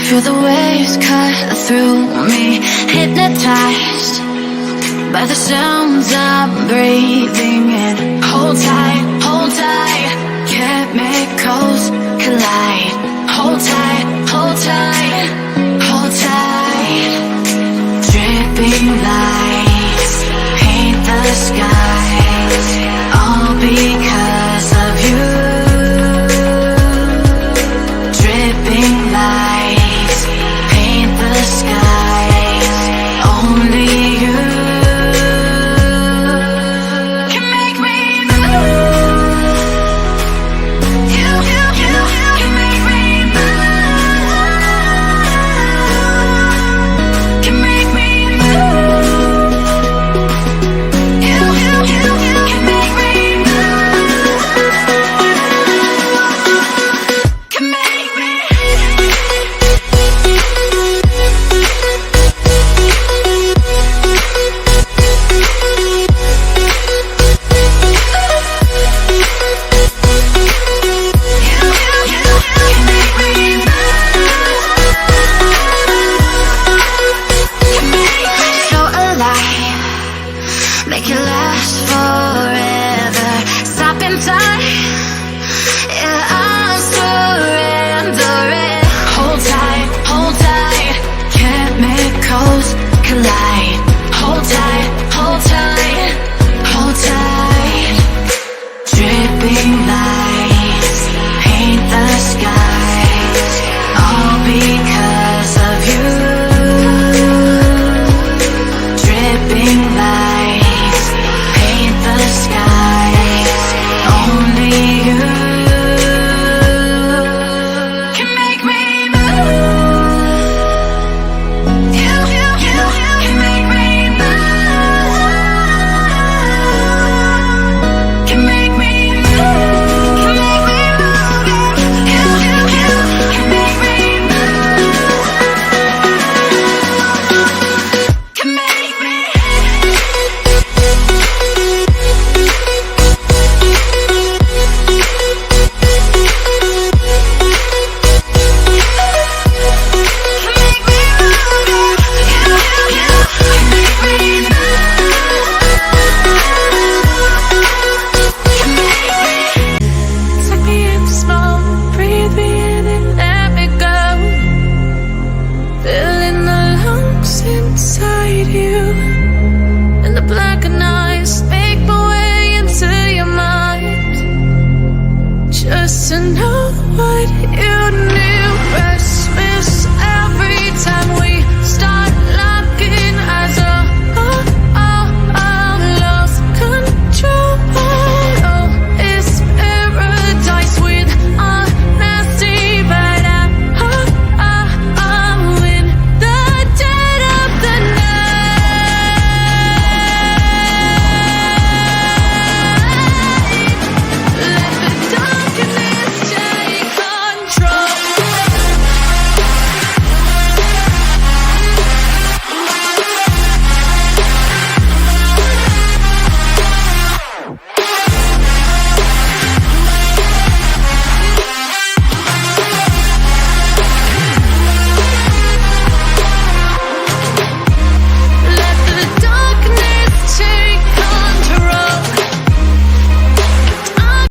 Feel the waves cut through me, hypnotized by the sounds I'm breathing in. Hold tight, chemicals collide. Hold tight, hold tight, hold tight. Dripping lights paint the skies, all because of you. Dripping lights paint the skies, only you can make me move. You can make me move. Can make me move. You can make me move. Can make me. So alive, make it last forever. Stop in time, yeah, I'm surrendering. Hold tight, chemicals collide. Hold tight, hold tight, hold tight. Dripping lights paint the skies, all because of you. Dripping lights paint the skies, only you can make me move. You can make me move. Can make me move. Can make me move. You can make me move. Can make me. Take me in small, breathe me in and let me go. Filling the lungs inside you, and the blackened eyes make my way into your mind, just to know what you need.